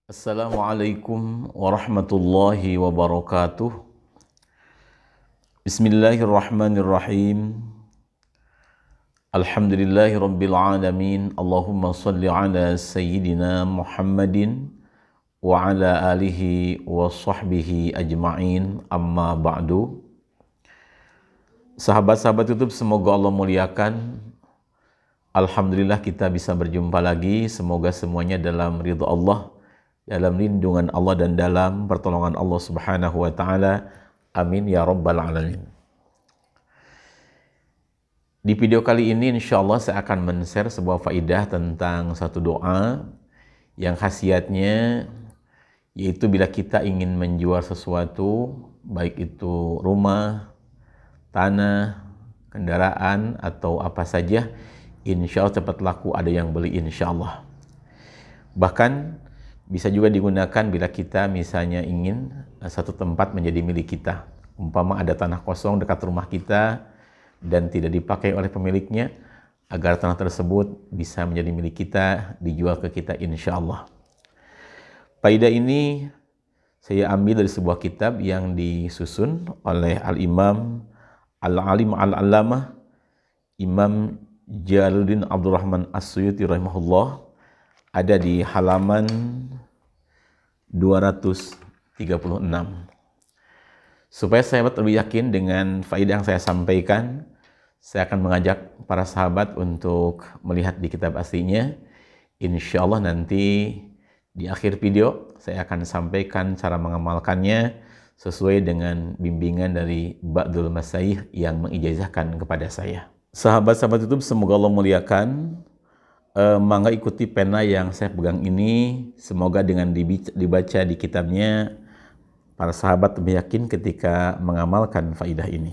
Assalamualaikum warahmatullahi wabarakatuh. Bismillahirrahmanirrahim. Alhamdulillahi rabbil alamin. Allahumma salli ala sayyidina Muhammadin wa ala alihi wa sahbihi ajma'in. Amma ba'du. Sahabat-sahabat YouTube, semoga Allah muliakan. Alhamdulillah kita bisa berjumpa lagi. Semoga semuanya dalam ridha Allah, dalam lindungan Allah dan dalam pertolongan Allah Subhanahu wa taala. Amin ya rabbal alamin. Di video kali ini insyaallah saya akan men-share sebuah faidah tentang satu doa yang khasiatnya yaitu bila kita ingin menjual sesuatu, baik itu rumah, tanah, kendaraan atau apa saja, insyaallah cepat laku, ada yang beli insyaallah. Bahkan bisa juga digunakan bila kita misalnya ingin satu tempat menjadi milik kita. Umpama ada tanah kosong dekat rumah kita dan tidak dipakai oleh pemiliknya, agar tanah tersebut bisa menjadi milik kita, dijual ke kita insya Allah. Faidah ini saya ambil dari sebuah kitab yang disusun oleh Al-Imam Al-Alim Al-Allamah Imam Jalaluddin Abdurrahman As-Suyuti rahimahullah. Ada di halaman 236. Supaya sahabat lebih yakin dengan faedah yang saya sampaikan, saya akan mengajak para sahabat untuk melihat di kitab aslinya. Insya Allah nanti di akhir video saya akan sampaikan cara mengamalkannya sesuai dengan bimbingan dari Ba'dul Masyayikh yang mengijazahkan kepada saya. Sahabat-sahabat YouTube, semoga Allah muliakan. Mangga ikuti pena yang saya pegang ini, semoga dengan dibaca di kitabnya para sahabat lebih yakin ketika mengamalkan faidah ini.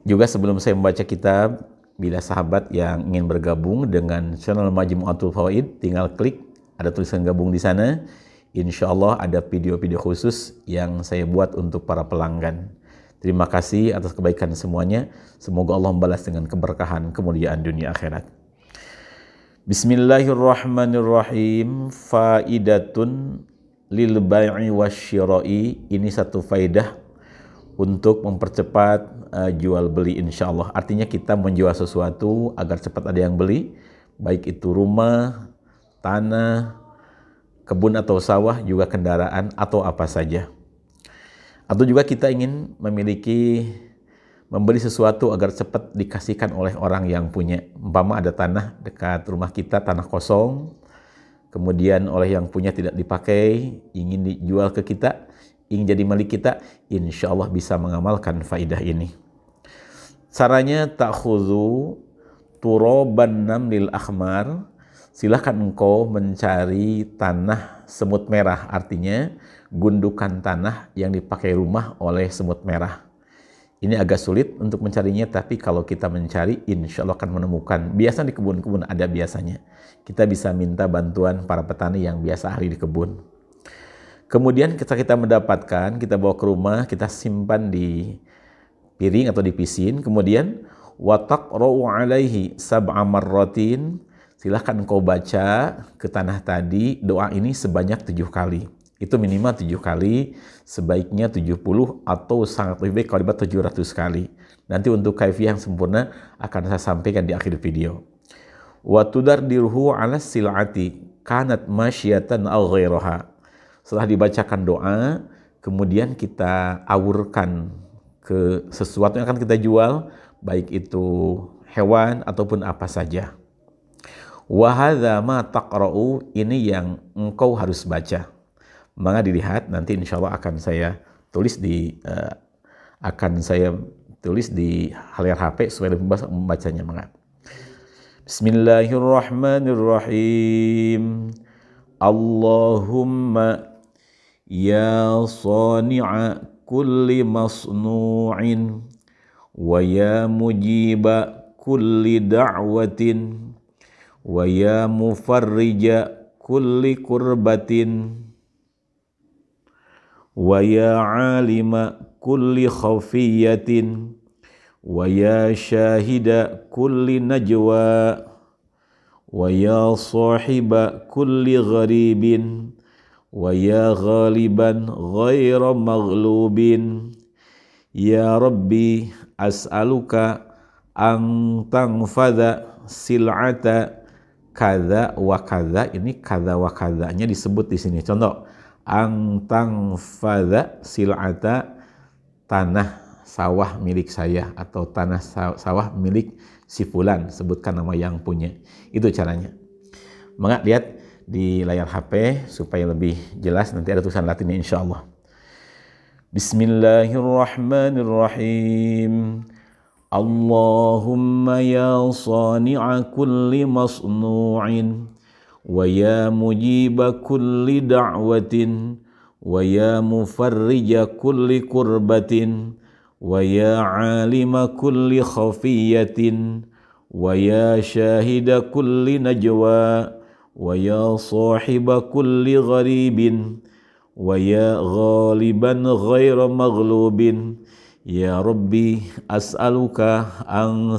Juga sebelum saya membaca kitab, bila sahabat yang ingin bergabung dengan channel Majmu'atul Fawaid, tinggal klik ada tulisan gabung di sana. Insya Allah ada video-video khusus yang saya buat untuk para pelanggan. Terima kasih atas kebaikan semuanya. Semoga Allah membalas dengan keberkahan, kemuliaan dunia akhirat. Bismillahirrahmanirrahim. Faidatun lil bai'i wasyira'i. Ini satu faidah untuk mempercepat jual beli insyaallah. Artinya kita menjual sesuatu agar cepat ada yang beli, baik itu rumah, tanah, kebun atau sawah, juga kendaraan atau apa saja. Atau juga kita ingin membeli sesuatu agar cepat dikasihkan oleh orang yang punya. Umpama ada tanah dekat rumah kita, tanah kosong, kemudian oleh yang punya tidak dipakai, ingin dijual ke kita, ingin jadi milik kita, insya Allah bisa mengamalkan faidah ini. Caranya ta'khudhu turaban namlil akhmar. Silahkan engkau mencari tanah semut merah, artinya gundukan tanah yang dipakai rumah oleh semut merah. Ini agak sulit untuk mencarinya, tapi kalau kita mencari, insya Allah akan menemukan. Biasa di kebun-kebun ada biasanya. Kita bisa minta bantuan para petani yang biasa ahli di kebun. Kemudian kita mendapatkan, kita bawa ke rumah, kita simpan di piring atau di pisin. Kemudian wataqra'u alaihi sab'a marratin. Silahkan engkau baca ke tanah tadi doa ini sebanyak 7 kali. Itu minimal 7 kali, sebaiknya 70 atau sangat lebih baik kalau dibuat 700 kali. Nanti untuk kaifiah yang sempurna akan saya sampaikan di akhir video. Wa tudardirhu 'ala sil'ati kanat masyiyatan aw ghairaha. Setelah dibacakan doa, kemudian kita awurkan ke sesuatu yang akan kita jual, baik itu hewan ataupun apa saja. Wa hadza ma taqra'u, ini yang engkau harus baca. Maka dilihat nanti insya Allah akan saya tulis di layar HP supaya lebih mudah membacanya. Maka Bismillahirrahmanirrahim. Allahumma ya sani'a kulli masnu'in wa ya mujiba kulli da'watin wa ya mufarrija kulli kurbatin wa ya alima kulli khafiyatin wa ya syahida kulli najwa wa ya sahiba kulli gharibin, wa ya ghaliban ghaira maghlubin. Ya Rabbi as'aluka an tangfadha sil'ata kada wa kada. Ini kada wa kadanya disebut di sini. Contoh, an tangfadha sil'ata, tanah sawah milik saya, atau tanah sawah milik si fulan, sebutkan nama yang punya. Itu caranya. Maka lihat di layar HP supaya lebih jelas, nanti ada tulisan Latinnya insyaallah. Bismillahirrahmanirrahim. Allahumma ya sani'a kulli masnu'in, wa ya mujiba kulli da'watin, wa ya mufarrija kulli kurbatin, wa ya alima kulli khafiyatin, wa ya syahida kulli najwa, wa ya sahiba kulli gharibin, wa ya ghaliban ghaira maghlubin. Ya Rabbi as'aluka an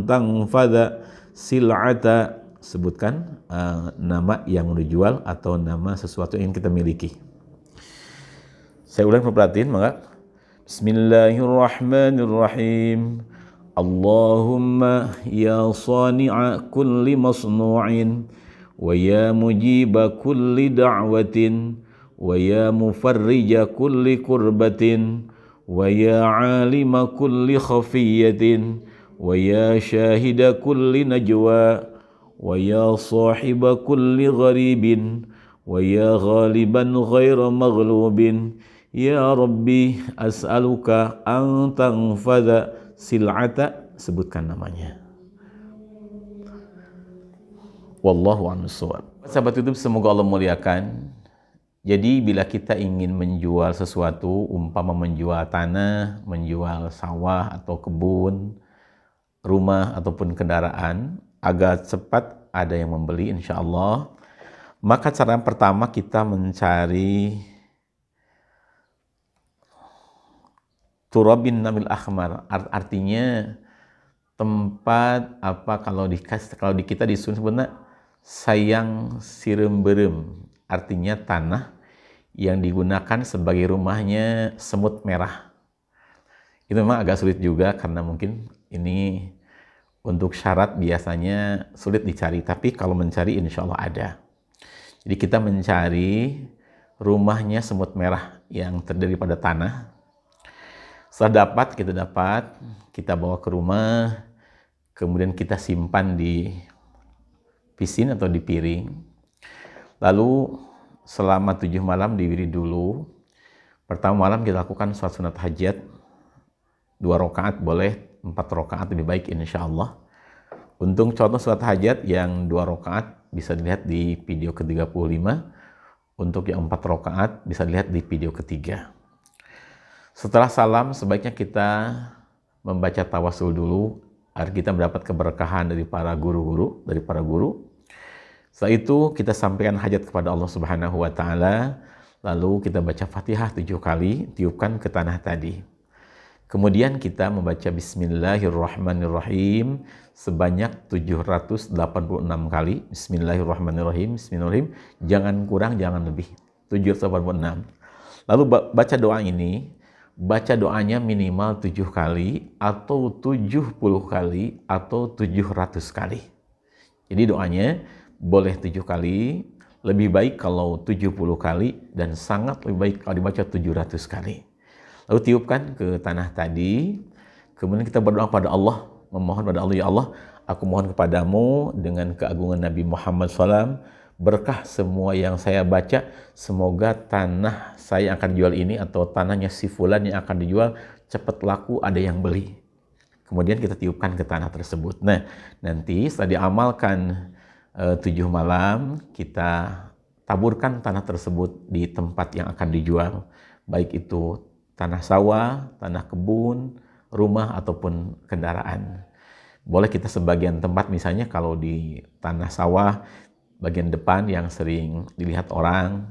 tangfadha sil'ata, sebutkan nama yang dijual atau nama sesuatu yang kita miliki. Saya ulang, perhatiin maka. Bismillahirrahmanirrahim. Allahumma ya sani'a kulli masnu'in, wa ya mujiba kulli da'watin, wa ya mufarrija kulli kurbatin, wa ya alima kulli khafiyatin, wa ya syahida kulli najwa, wa ya sahiba kulli gharibin, wa ya ghaliban ghaira maghlubin. Ya Rabbi as'aluka an tangfadha sil'ata, sebutkan namanya. Wallahu a'lam bishawab. Sahabat YouTube, semoga Allah muliakan. Jadi bila kita ingin menjual sesuatu, umpama menjual tanah, menjual sawah atau kebun, rumah ataupun kendaraan, agar cepat ada yang membeli insya Allah, maka cara pertama kita mencari turabin namil akhmar, artinya tempat apa, kalau di kita di Sunda sebenarnya sayang sirem-berem, artinya tanah yang digunakan sebagai rumahnya semut merah. Itu memang agak sulit juga karena mungkin ini untuk syarat biasanya sulit dicari, tapi kalau mencari insya Allah ada. Jadi kita mencari rumahnya semut merah yang terdiri pada tanah. Setelah kita bawa ke rumah, kemudian kita simpan di pisin atau di piring. Lalu selama 7 malam diwiri dulu. Pertama malam kita lakukan sholat sunat hajat 2 rakaat, boleh 4 rakaat lebih baik insya Allah. Untuk contoh sholat hajat yang 2 rakaat bisa dilihat di video ke-35. Untuk yang 4 rakaat bisa dilihat di video ketiga. Setelah salam sebaiknya kita membaca tawasul dulu agar kita mendapat keberkahan dari para guru. Setelah itu kita sampaikan hajat kepada Allah Subhanahu wa taala, lalu kita baca Fatihah 7 kali, tiupkan ke tanah tadi. Kemudian kita membaca Bismillahirrahmanirrahim sebanyak 786 kali. Bismillahirrahmanirrahim, bismillahirrahmanirrahim, jangan kurang, jangan lebih, 786. Lalu baca doa ini, baca doanya minimal 7 kali atau 70 kali atau 700 kali. Jadi doanya boleh 7 kali, lebih baik kalau 70 kali, dan sangat lebih baik kalau dibaca 700 kali. Lalu tiupkan ke tanah tadi, kemudian kita berdoa pada Allah, memohon pada Allah, ya Allah, aku mohon kepadamu dengan keagungan Nabi Muhammad SAW, berkah semua yang saya baca, semoga tanah saya yang akan dijual ini atau tanahnya si fulan yang akan dijual cepat laku, ada yang beli. Kemudian kita tiupkan ke tanah tersebut. Nah, nanti setelah diamalkan 7 malam, kita taburkan tanah tersebut di tempat yang akan dijual, baik itu tanah sawah, tanah kebun, rumah ataupun kendaraan. Boleh kita sebagian tempat, misalnya kalau di tanah sawah bagian depan yang sering dilihat orang,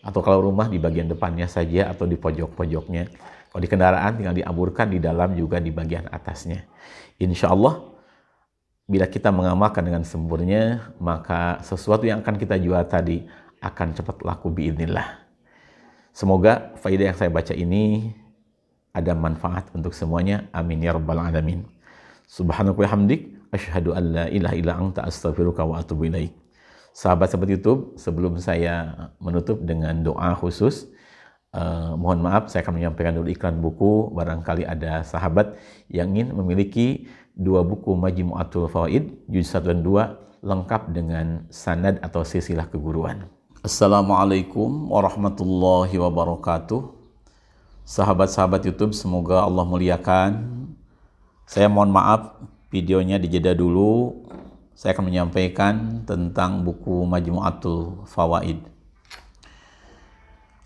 atau kalau rumah di bagian depannya saja atau di pojok-pojoknya. Kalau di kendaraan tinggal diaburkan di dalam juga di bagian atasnya. Insya Allah bila kita mengamalkan dengan sempurna, maka sesuatu yang akan kita jual tadi akan cepat laku biidznillah. Semoga faedah yang saya baca ini ada manfaat untuk semuanya. Amin ya rabbal alamin. Subhanaka wa hamdik, asyhadu an la ilaha illa anta, astaghfiruka wa atubu ilaik. Sahabat-sahabat YouTube, sebelum saya menutup dengan doa khusus, mohon maaf, saya akan menyampaikan dulu iklan buku. Barangkali ada sahabat yang ingin memiliki 2 buku Majmu'atul Fawaid, juz 1 dan 2, lengkap dengan sanad atau silsilah keguruan. Assalamualaikum warahmatullahi wabarakatuh. Sahabat-sahabat YouTube, semoga Allah muliakan. Saya mohon maaf, videonya dijeda dulu. Saya akan menyampaikan tentang buku Majmu'atul Fawaid.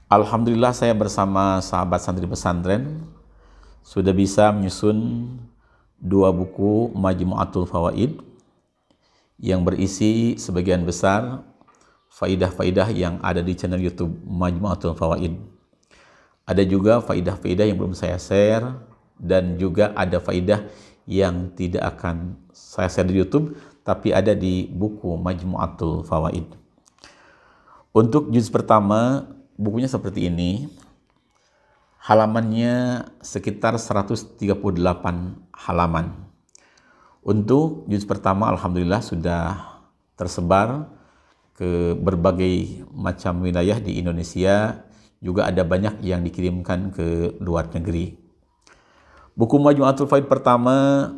Alhamdulillah, saya bersama sahabat santri pesantren sudah bisa menyusun 2 buku Majmu'atul Fawaid yang berisi sebagian besar faidah-faidah yang ada di channel YouTube Majmu'atul Fawaid. Ada juga faidah-faidah yang belum saya share, dan juga ada faidah yang tidak akan saya share di YouTube tapi ada di buku Majmu'atul Fawaid. Untuk juz pertama, bukunya seperti ini. Halamannya sekitar 138 halaman. Untuk juz pertama alhamdulillah sudah tersebar ke berbagai macam wilayah di Indonesia, juga ada banyak yang dikirimkan ke luar negeri. Buku Majmu'atul Fawaid pertama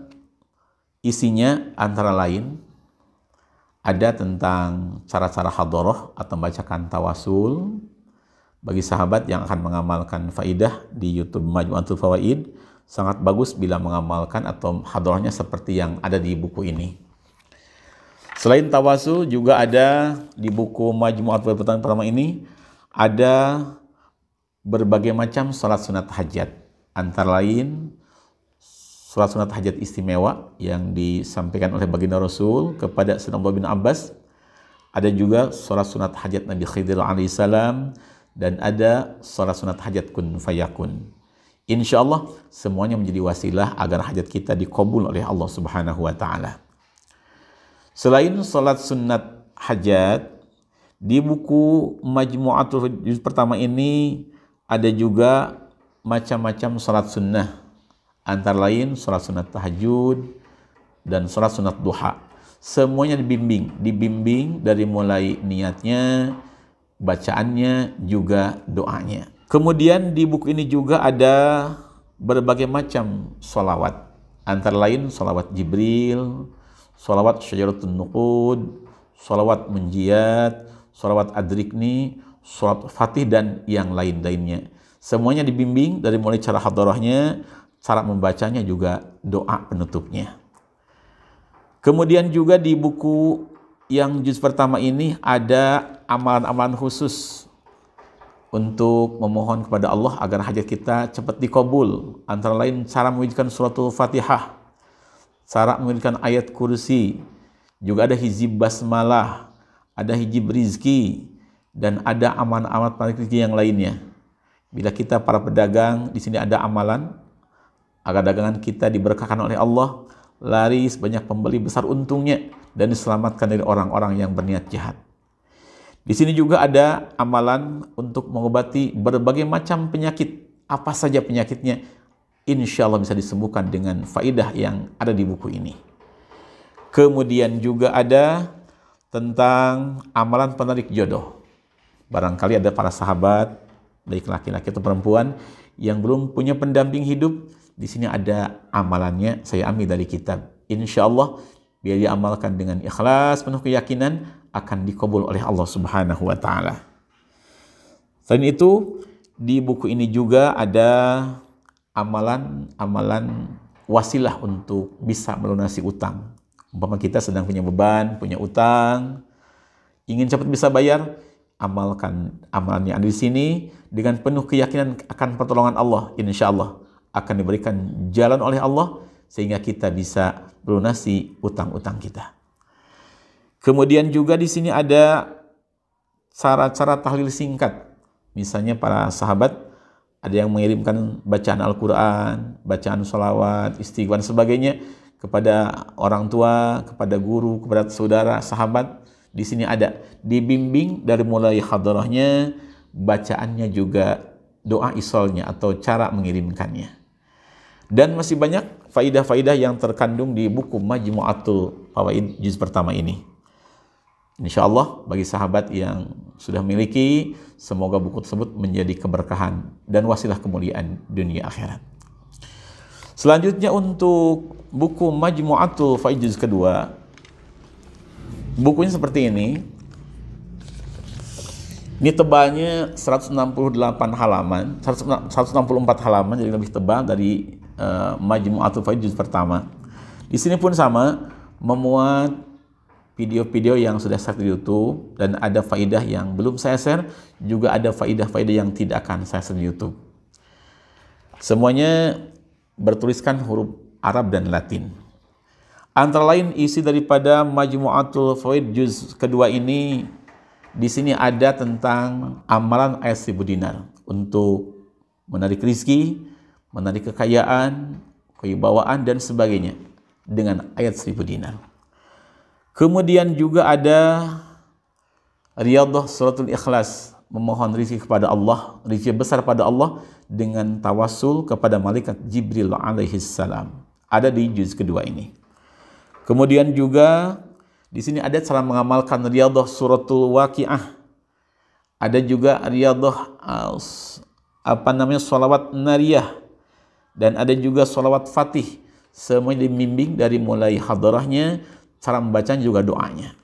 isinya antara lain ada tentang cara-cara hadharah atau membacakan tawasul. Bagi sahabat yang akan mengamalkan faidah di YouTube Majmu'atul Fawaid, sangat bagus bila mengamalkan atau hadharahnya seperti yang ada di buku ini. Selain tawasul, juga ada di buku Majmu'atul Fawaid pertama ini ada berbagai macam salat sunat hajat. Antara lain salat sunat hajat istimewa yang disampaikan oleh baginda Rasul kepada Sayyidina Abdullah bin Abbas. Ada juga salat sunat hajat Nabi Khidir alaihissalam, dan ada salat sunat hajat kun fayakun. Insya Allah semuanya menjadi wasilah agar hajat kita dikabul oleh Allah Subhanahu wa Ta'ala. Selain salat sunat hajat, di buku Majmu'atul juz pertama ini ada juga macam-macam salat sunnah, antara lain salat sunat tahajud dan salat sunat duha. Semuanya dibimbing dari mulai niatnya, bacaannya, juga doanya. Kemudian di buku ini juga ada berbagai macam sholawat, antara lain sholawat Jibril, sholawat Syajaratun Nuqud, sholawat Munjiat, sholawat Adrikni, sholawat Fatih, dan yang lain-lainnya. Semuanya dibimbing dari mulai cara hadharahnya, cara membacanya, juga doa penutupnya. Kemudian juga di buku yang juz pertama ini ada amalan-amalan khusus untuk memohon kepada Allah agar hajat kita cepat dikabul. Antara lain cara mengucapkan suratul Fatihah, cara mengucapkan ayat kursi, juga ada hizib basmalah, ada hizib rizki, dan ada aman-aman rezeki yang lainnya. Bila kita para pedagang, di sini ada amalan agar dagangan kita diberkahkan oleh Allah, laris, banyak pembeli, besar untungnya, dan diselamatkan dari orang-orang yang berniat jahat. Di sini juga ada amalan untuk mengobati berbagai macam penyakit. Apa saja penyakitnya, insya Allah bisa disembuhkan dengan faidah yang ada di buku ini. Kemudian juga ada tentang amalan penarik jodoh. Barangkali ada para sahabat, baik laki-laki atau perempuan, yang belum punya pendamping hidup. Di sini ada amalannya, saya ambil dari kitab. Insya Allah, biar diamalkan dengan ikhlas, penuh keyakinan, akan dikabul oleh Allah Subhanahu wa Ta'ala. Selain itu, di buku ini juga ada amalan-amalan wasilah untuk bisa melunasi utang. Umpama kita sedang punya beban, punya utang, ingin cepat bisa bayar, amalkan amalan yang ada di sini dengan penuh keyakinan akan pertolongan Allah. Insya Allah akan diberikan jalan oleh Allah sehingga kita bisa melunasi utang-utang kita. Kemudian juga di sini ada cara-cara tahlil singkat. Misalnya para sahabat ada yang mengirimkan bacaan Al-Quran, bacaan sholawat, istighfar, dan sebagainya. kepada orang tua, kepada guru, kepada saudara, sahabat, di sini ada dibimbing dari mulai hadarahnya, bacaannya juga doa isolnya atau cara mengirimkannya. Dan masih banyak faidah-faidah yang terkandung di buku Majmu'atul Fawaid juz pertama ini. Insya Allah bagi sahabat yang sudah memiliki, semoga buku tersebut menjadi keberkahan dan wasilah kemuliaan dunia akhirat. Selanjutnya untuk buku Majmu'atul Fawaid juz kedua, bukunya seperti ini. Ini tebalnya 168 halaman, 164 halaman, jadi lebih tebal dari Majmu'atul Fawaid juz pertama. Di sini pun sama, memuat video-video yang sudah saya di YouTube, dan ada faidah yang belum saya share, juga ada faidah-faidah yang tidak akan saya share di YouTube. Semuanya bertuliskan huruf Arab dan Latin. Antara lain isi daripada Majmu'atul Fawaid juz kedua ini, di sini ada tentang amalan ayat 1000 dinar untuk menarik rizki, menarik kekayaan, kewibawaan dan sebagainya dengan ayat 1000 dinar. Kemudian juga ada Riyadhah Suratul Ikhlas, memohon rizki kepada Allah, rizki besar pada Allah dengan tawassul kepada malaikat Jibril alaihi salam. Ada di juz kedua ini. Kemudian juga di sini ada cara mengamalkan Riyadhah Suratul Waqiah. Ada juga Riyadhah sholawat nariyah, dan ada juga sholawat fatih. Semuanya dibimbing dari mulai hadarahnya, cara membacanya juga doanya.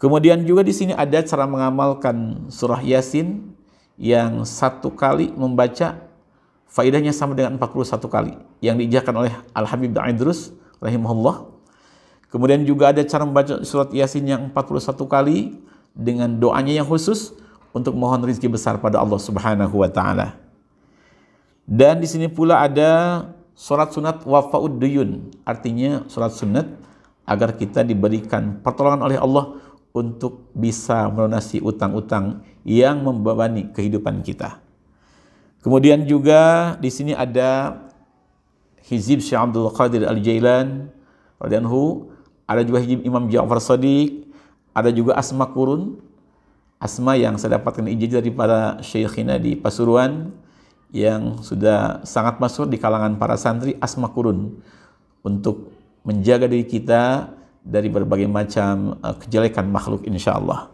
Kemudian juga di sini ada cara mengamalkan surah Yasin yang satu kali membaca faedahnya sama dengan 41 kali yang diijakan oleh Al-Habib Idrus rahimahullah. Kemudian juga ada cara membaca surat Yasin yang 41 kali dengan doanya yang khusus untuk mohon rezeki besar pada Allah Subhanahu wa taala. Dan di sini pula ada surat sunat wafa'ud duyun, artinya surat sunat agar kita diberikan pertolongan oleh Allah untuk bisa melunasi utang-utang yang membebani kehidupan kita. Kemudian juga di sini ada hizib Syekh Abdul Qadir Al-Jailan radhiyallahu, ada juga hizib Imam Ja'far Shadiq, ada juga asma kurun, asma yang saya dapatkan ijazah daripada Syekhina di Pasuruan yang sudah sangat masyhur di kalangan para santri, asma kurun untuk menjaga diri kita dari berbagai macam kejelekan makhluk insyaallah.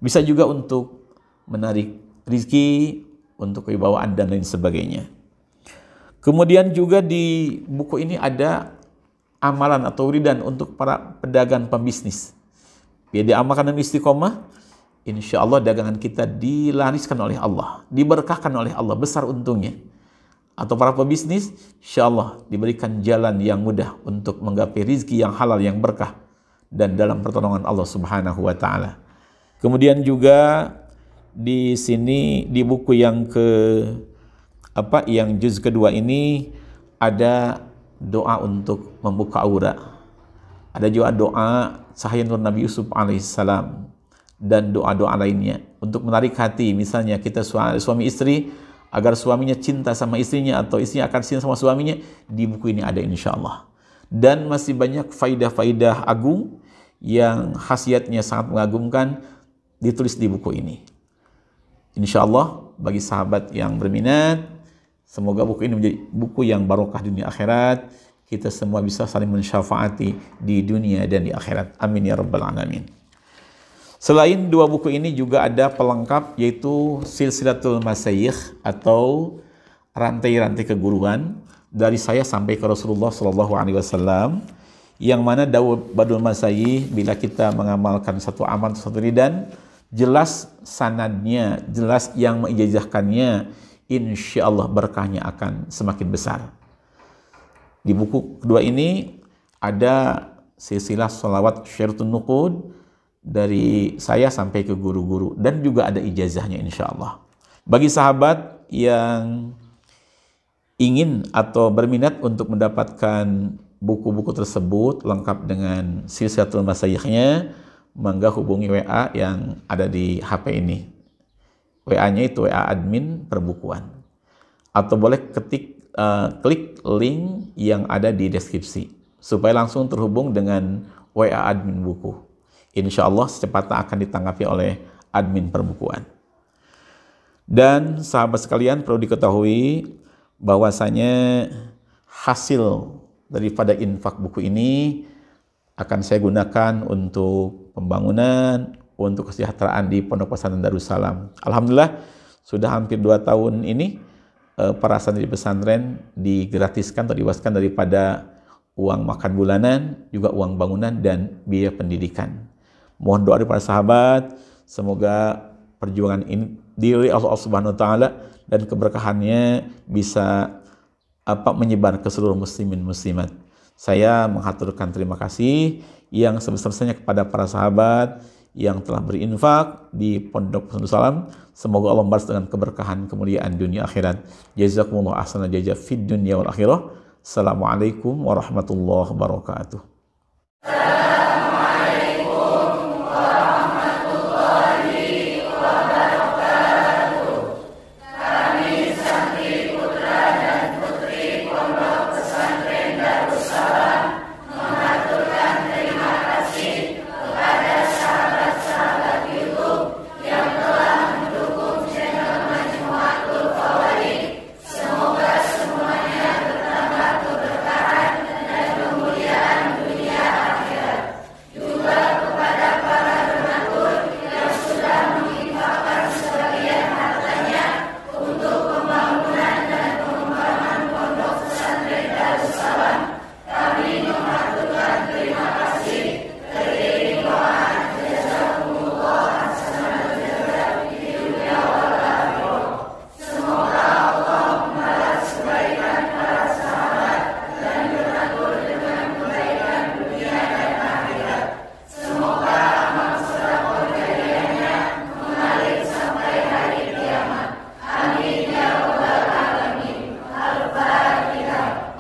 Bisa juga untuk menarik rizki, untuk kewibawaan dan lain sebagainya. Kemudian juga di buku ini ada amalan atau wiridan untuk para pedagang pembisnis. Biar diamalkan dan istiqomah, insyaallah dagangan kita dilariskan oleh Allah, diberkahkan oleh Allah, besar untungnya. Atau para pebisnis, insyaallah diberikan jalan yang mudah untuk menggapai rizki yang halal, yang berkah, dan dalam pertolongan Allah Subhanahu wa taala. Kemudian juga di sini di buku yang yang juz kedua ini ada doa untuk membuka aura. Ada juga doa cahaya nur Nabi Yusuf alaihissalam dan doa-doa lainnya untuk menarik hati, misalnya kita suami istri, agar suaminya cinta sama istrinya atau istrinya akan cinta sama suaminya, di buku ini ada insyaallah. Dan masih banyak faidah-faidah agung yang khasiatnya sangat mengagumkan ditulis di buku ini. Insyaallah bagi sahabat yang berminat, semoga buku ini menjadi buku yang barokah dunia akhirat. Kita semua bisa saling mensyafaati di dunia dan di akhirat. Amin ya rabbal alamin. Selain dua buku ini juga ada pelengkap, yaitu Silsilatul Masyayikh atau rantai-rantai keguruan dari saya sampai ke Rasulullah SAW, yang mana Daud Badul Masyayikh, bila kita mengamalkan satu amal, satu ridan, jelas sanadnya, jelas yang mengijazahkannya, insyaallah berkahnya akan semakin besar. Di buku kedua ini ada silsilah sholawat Syairatun Nuqud dari saya sampai ke guru-guru, dan juga ada ijazahnya insyaallah. Bagi sahabat yang ingin atau berminat untuk mendapatkan buku-buku tersebut lengkap dengan silsilatul masyayikhnya, mangga hubungi WA yang ada di HP ini. WA-nya itu WA admin perbukuan. Atau boleh klik link yang ada di deskripsi. supaya langsung terhubung dengan WA admin buku. Insya Allah secepatnya akan ditanggapi oleh admin perbukuan. Dan sahabat sekalian perlu diketahui bahwasanya hasil daripada infak buku ini akan saya gunakan untuk pembangunan, untuk kesejahteraan di Pondok Pesantren Darussalam. Alhamdulillah sudah hampir 2 tahun ini para santri pesantren digratiskan atau dibebaskan daripada uang makan bulanan, juga uang bangunan dan biaya pendidikan. Mohon doa dari para sahabat, semoga perjuangan ini diridhoi Allah Subhanahu wa taala dan keberkahannya bisa menyebar ke seluruh muslimin muslimat. Saya menghaturkan terima kasih yang sebesar-besarnya kepada para sahabat yang telah berinfak di Pondok Pesantren Darussalam. Semoga Allah membalas dengan keberkahan kemuliaan dunia akhirat. Jazakumullah ahsanal jazaa fid dunya wal akhirah. Assalamualaikum warahmatullahi wabarakatuh.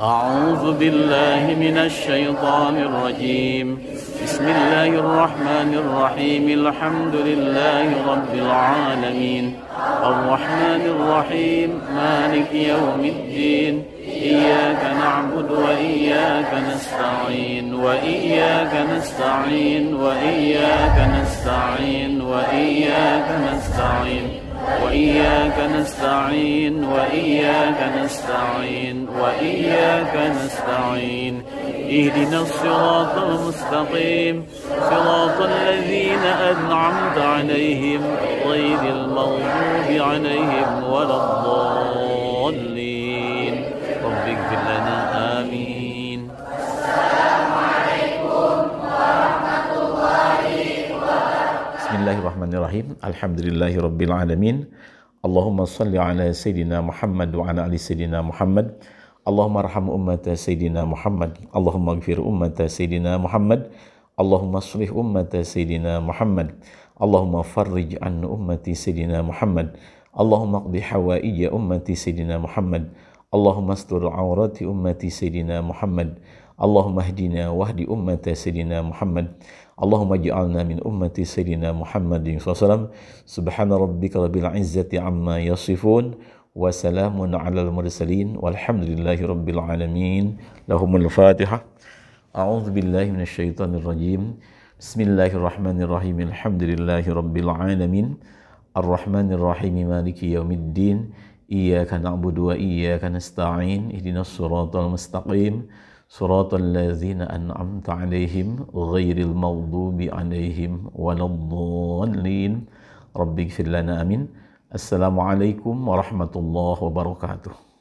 أعوذ بالله من الشيطان الرجيم بسم الله الرحمن الرحيم الحمد لله رب العالمين الرحمن الرحيم مالك يوم الدين إياك نعبد وإياك نستعين وإياك نستعين وإياك نستعين وإياك نستعين وإياك نستعين وإياك نستعين وإياك نستعين اهدنا الصراط المستقيم صراط الذين أنعمت عليهم غير المغضوب عليهم ولا الضالين رب اغفر لنا آمين. Bismillahirrahmanirrahim. Alhamdulillahirabbil alamin. Allahumma shalli ala sayidina Muhammad wa ala ali sayidina Muhammad. Allahumma arham ummata sayidina Muhammad. Allahumma ighfir ummata sayidina Muhammad. Allahumma shlih ummata sayidina Muhammad. Allahumma farrij an ummati sayidina Muhammad. Allahumma qdi hawaija ummati sayidina Muhammad. Allahumma astur aurati ummati sayidina Muhammad. Allahumma hdina wahdi ummata sayidina Muhammad. Allahumma ja'alna min ummati sayyidina Muhammadin SAW. Subhana rabbika rabbil izzati amma yasifun wa salamun alal mursalin walhamdulillahi rabbil alamin. Lahumul Fatihah. A'udzu billahi minasyaitonir rajim. Bismillahirrahmanirrahim. Alhamdulillahi rabbil alamin. Arrahmanir rahim maliki yaumiddin. Iyyaka na'budu wa iyyaka nasta'in. Ihdinas siratal mustaqim. صراط الذين أنعمت عليهم غير المغضوب عليهم ولا الضالين رب اغفر لنا آمين. السلام عليكم ورحمة الله وبركاته.